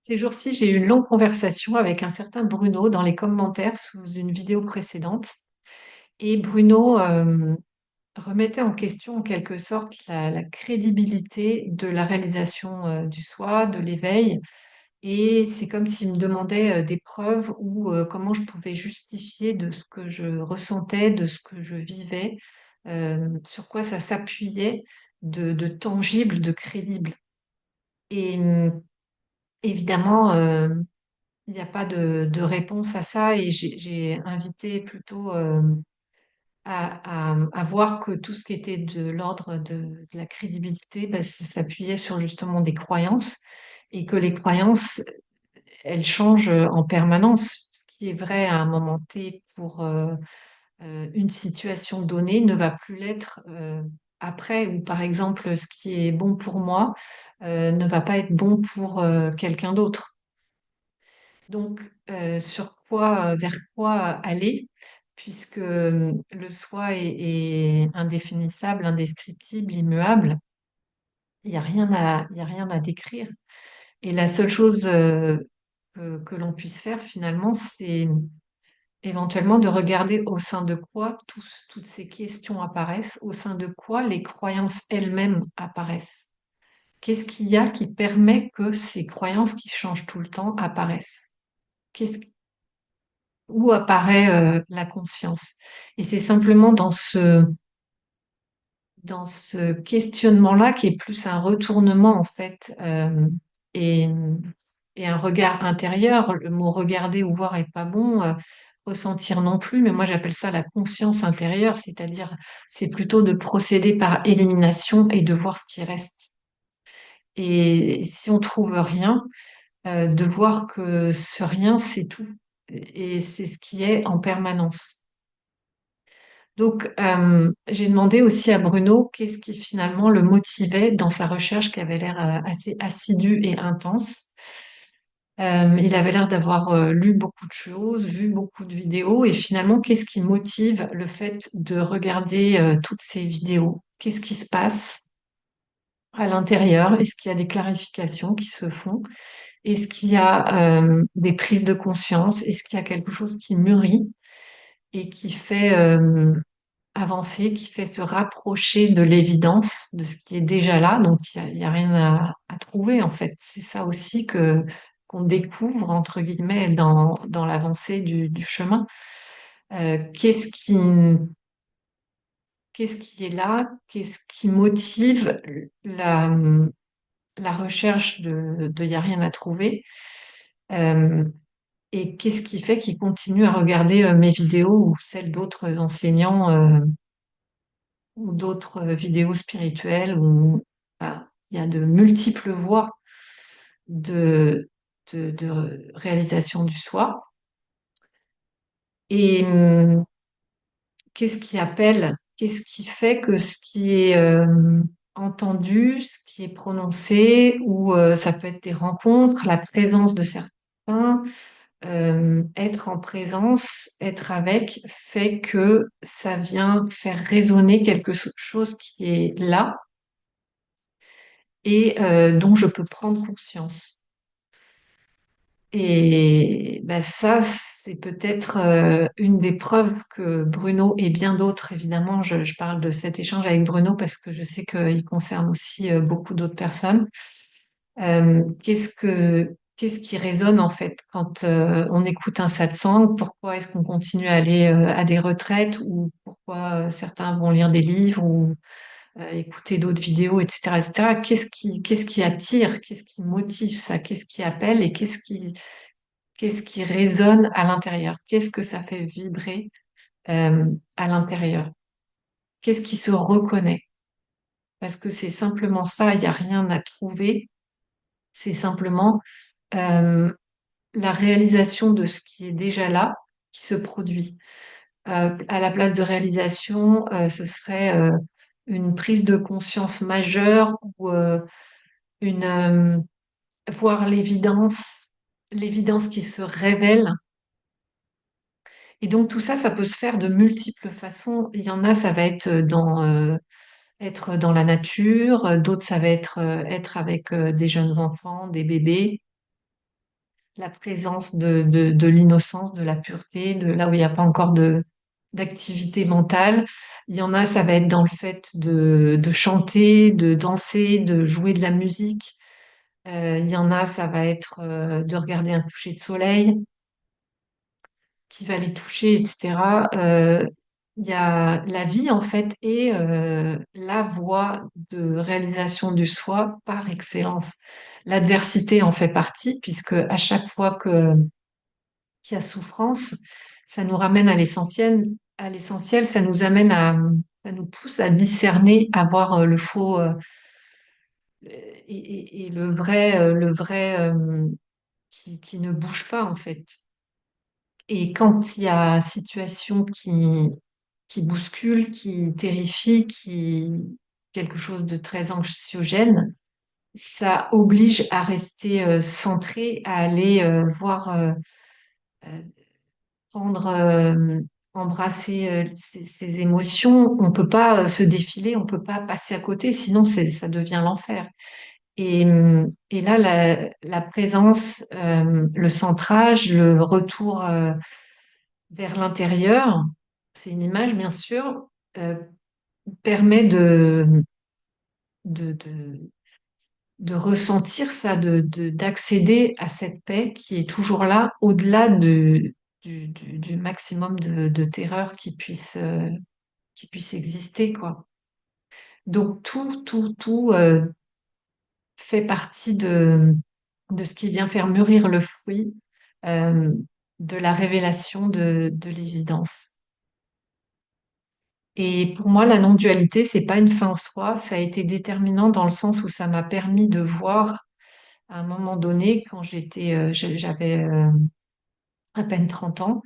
Ces jours-ci, j'ai eu une longue conversation avec un certain Bruno dans les commentaires sous une vidéo précédente. Et Bruno remettait en question en quelque sorte la crédibilité de la réalisation du soi, de l'éveil. Et c'est comme s'il me demandait des preuves ou comment je pouvais justifier de ce que je ressentais, de ce que je vivais, sur quoi ça s'appuyait de tangible, de crédible. Et évidemment, il n'y a pas de réponse à ça et j'ai invité plutôt à voir que tout ce qui était de l'ordre de la crédibilité, bah, ça s'appuyait sur justement des croyances et que les croyances, elles changent en permanence. Ce qui est vrai à un moment T pour une situation donnée ne va plus l'être après, ou par exemple, ce qui est bon pour moi ne va pas être bon pour quelqu'un d'autre. Donc, vers quoi aller, puisque le soi est indéfinissable, indescriptible, immuable, il y a rien à décrire. Et la seule chose que l'on puisse faire finalement, c'est éventuellement de regarder au sein de quoi toutes ces questions apparaissent, au sein de quoi les croyances elles-mêmes apparaissent. Qu'est-ce qu'il y a qui permet que ces croyances qui changent tout le temps apparaissent? Qu'est-ce Où apparaît la conscience. Et c'est simplement dans ce questionnement-là qui est plus un retournement en fait et, et un regard intérieur. Le mot regarder ou voir est pas bon, ressentir non plus, mais moi j'appelle ça la conscience intérieure, c'est-à-dire c'est plutôt de procéder par élimination et de voir ce qui reste. Et si on trouve rien, de voir que ce rien, c'est tout. Et c'est ce qui est en permanence. Donc, j'ai demandé aussi à Bruno qu'est-ce qui finalement le motivait dans sa recherche qui avait l'air assez assidue et intense. Il avait l'air d'avoir lu beaucoup de choses, vu beaucoup de vidéos, et finalement, qu'est-ce qui motive le fait de regarder toutes ces vidéos? Qu'est-ce qui se passe à l'intérieur? Est-ce qu'il y a des clarifications qui se font? Est-ce qu'il y a des prises de conscience? Est-ce qu'il y a quelque chose qui mûrit et qui fait avancer, qui fait se rapprocher de l'évidence, de ce qui est déjà là. Donc, il y a rien à trouver, en fait. C'est ça aussi qu'on découvre, entre guillemets, dans l'avancée du chemin. Euh, qu'est-ce qui, qu'est-ce qui est là? Qu'est-ce qui motive la, la recherche de il y a rien à trouver? Euh, et qu'est-ce qui fait qu'il continue à regarder mes vidéos ou celles d'autres enseignants ou d'autres vidéos spirituelles où bah, il y a de multiples voies de réalisation du soi. Et qu'est-ce qui fait que ce qui est entendu, ce qui est prononcé, ou ça peut être des rencontres, la présence de certains, être en présence, être avec, fait que ça vient faire résonner quelque chose qui est là et dont je peux prendre conscience. Et ben ça, c'est peut-être une des preuves que Bruno et bien d'autres, évidemment, je parle de cet échange avec Bruno parce que je sais qu'il concerne aussi beaucoup d'autres personnes. Qu'est-ce qui résonne en fait quand on écoute un satsang? Pourquoi est-ce qu'on continue à aller à des retraites ou pourquoi certains vont lire des livres ou écouter d'autres vidéos, etc., etc. Qu'est-ce qui attire? Qu'est-ce qui motive ça? Qu'est-ce qui appelle et qu'est-ce qui résonne à l'intérieur? Qu'est-ce que ça fait vibrer à l'intérieur? Qu'est-ce qui se reconnaît? Parce que c'est simplement ça, il n'y a rien à trouver. C'est simplement euh, la réalisation de ce qui est déjà là qui se produit. À la place de réalisation, ce serait une prise de conscience majeure ou une voir l'évidence qui se révèle. Et donc tout ça, ça peut se faire de multiples façons. Il y en a, ça va être être dans la nature, d'autres, ça va être être avec des jeunes enfants, des bébés, la présence de l'innocence, de la pureté, de là où il n'y a pas encore d'activité mentale. Il y en a, ça va être dans le fait de chanter, de danser, de jouer de la musique. Il y en a, ça va être de regarder un coucher de soleil qui va les toucher, etc. Il y a la vie, en fait, et la voie de réalisation du soi par excellence. L'adversité en fait partie, puisque à chaque fois qu'il y a souffrance, ça nous ramène à l'essentiel. À l'essentiel, ça nous pousse à discerner, à voir le faux et le vrai qui ne bouge pas, en fait. Et quand il y a situation qui bouscule, qui terrifie, quelque chose de très anxiogène, ça oblige à rester centré, à aller voir, euh, prendre, embrasser ses émotions. On peut pas se défiler, on peut pas passer à côté, sinon ça devient l'enfer. Et là, la présence, le centrage, le retour vers l'intérieur, c'est une image bien sûr, euh, permet de, de, de ressentir ça, d'accéder à cette paix qui est toujours là, au-delà du maximum de terreur qui puisse exister, quoi. Donc tout fait partie de ce qui vient faire mûrir le fruit euh, de la révélation de l'évidence. Et pour moi, la non-dualité, c'est pas une fin en soi, ça a été déterminant dans le sens où ça m'a permis de voir à un moment donné, quand j'avais à peine 30 ans,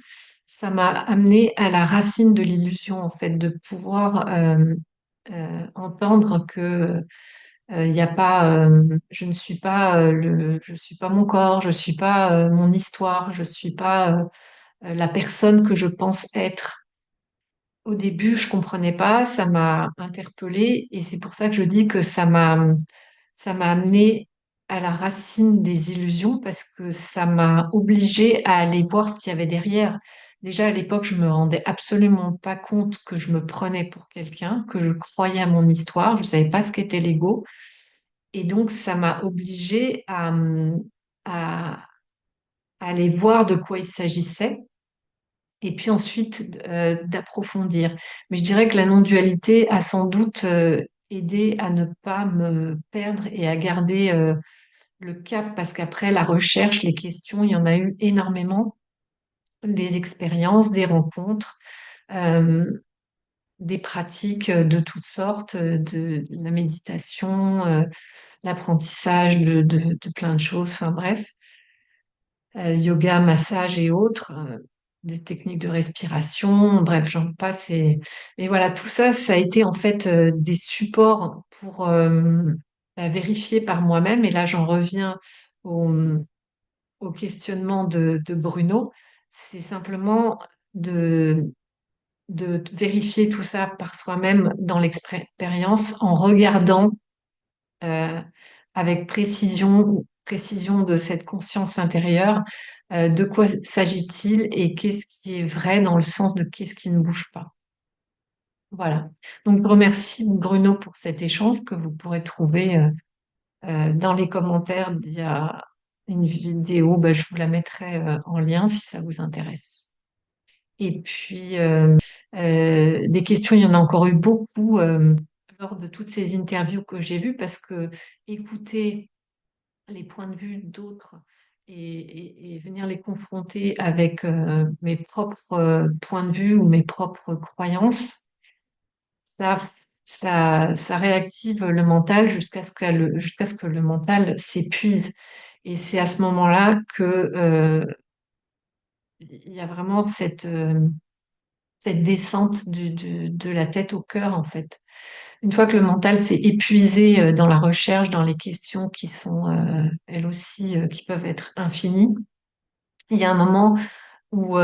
ça m'a amené à la racine de l'illusion, en fait, de pouvoir entendre que il y a pas, je ne suis pas je suis pas mon corps, je suis pas mon histoire, je suis pas la personne que je pense être. Au début, je comprenais pas, ça m'a interpellée et c'est pour ça que je dis que ça m'a amené à la racine des illusions parce que ça m'a obligée à aller voir ce qu'il y avait derrière. Déjà à l'époque, je me rendais absolument pas compte que je me prenais pour quelqu'un, que je croyais à mon histoire, je savais pas ce qu'était l'ego et donc ça m'a obligée à aller voir de quoi il s'agissait et puis ensuite d'approfondir. Mais je dirais que la non-dualité a sans doute aidé à ne pas me perdre et à garder le cap, parce qu'après la recherche, les questions, il y en a eu énormément, des expériences, des rencontres, euh, des pratiques de toutes sortes, de la méditation, l'apprentissage de plein de choses, enfin bref, yoga, massage et autres, des techniques de respiration, bref, j'en passe. Et voilà, tout ça, ça a été en fait des supports pour vérifier par moi-même. Et là, j'en reviens au, au questionnement de Bruno. C'est simplement de, de vérifier tout ça par soi-même dans l'expérience en regardant euh, avec précision de cette conscience intérieure, de quoi s'agit-il et qu'est-ce qui est vrai dans le sens de qu'est-ce qui ne bouge pas. Voilà. Donc, je remercie Bruno pour cet échange que vous pourrez trouver dans les commentaires. Il y a une vidéo, bah, je vous la mettrai en lien si ça vous intéresse. Et puis, des questions, il y en a encore eu beaucoup lors de toutes ces interviews que j'ai vues parce que écouter les points de vue d'autres et venir les confronter avec mes propres points de vue ou mes propres croyances, ça, ça réactive le mental jusqu'à ce que le mental s'épuise. Et c'est à ce moment-là que il y a vraiment cette descente de la tête au cœur, en fait. Une fois que le mental s'est épuisé dans la recherche, dans les questions qui sont elles aussi qui peuvent être infinies, il y a un moment où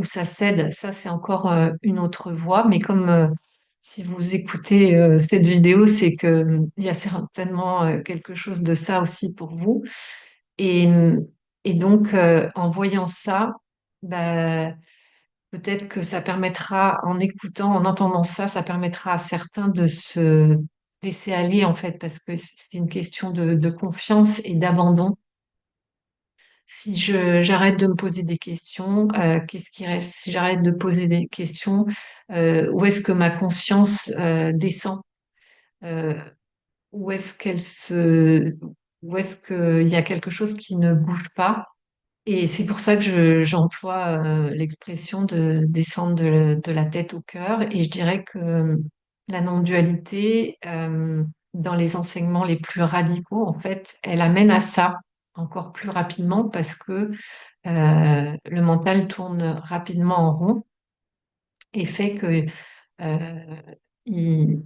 ça cède. Ça, c'est encore une autre voie. Mais comme si vous écoutez cette vidéo, c'est que il y a certainement quelque chose de ça aussi pour vous. Et, Et donc, en voyant ça, bah, peut-être que ça permettra, en écoutant, en entendant ça, ça permettra à certains de se laisser aller, en fait, parce que c'est une question de confiance et d'abandon. Si j'arrête de me poser des questions, qu'est-ce qui reste? Si j'arrête de poser des questions, où est-ce que ma conscience descend? Euh, où est-ce qu'elle se, où est-ce qu'il y a quelque chose qui ne bouge pas? Et c'est pour ça que j'emploie l'expression de descendre de la tête au cœur. Et je dirais que la non-dualité, dans les enseignements les plus radicaux, en fait, elle amène à ça encore plus rapidement parce que le mental tourne rapidement en rond et fait que il,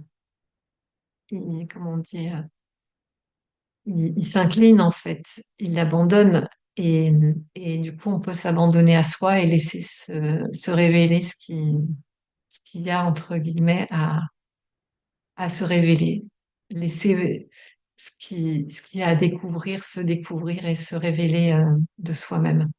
comment dire, il s'incline en fait, il l'abandonne et, et du coup on peut s'abandonner à soi et laisser se révéler ce qu'il y a entre guillemets à se révéler, laisser ce qui y a à découvrir, se découvrir et se révéler de soi-même.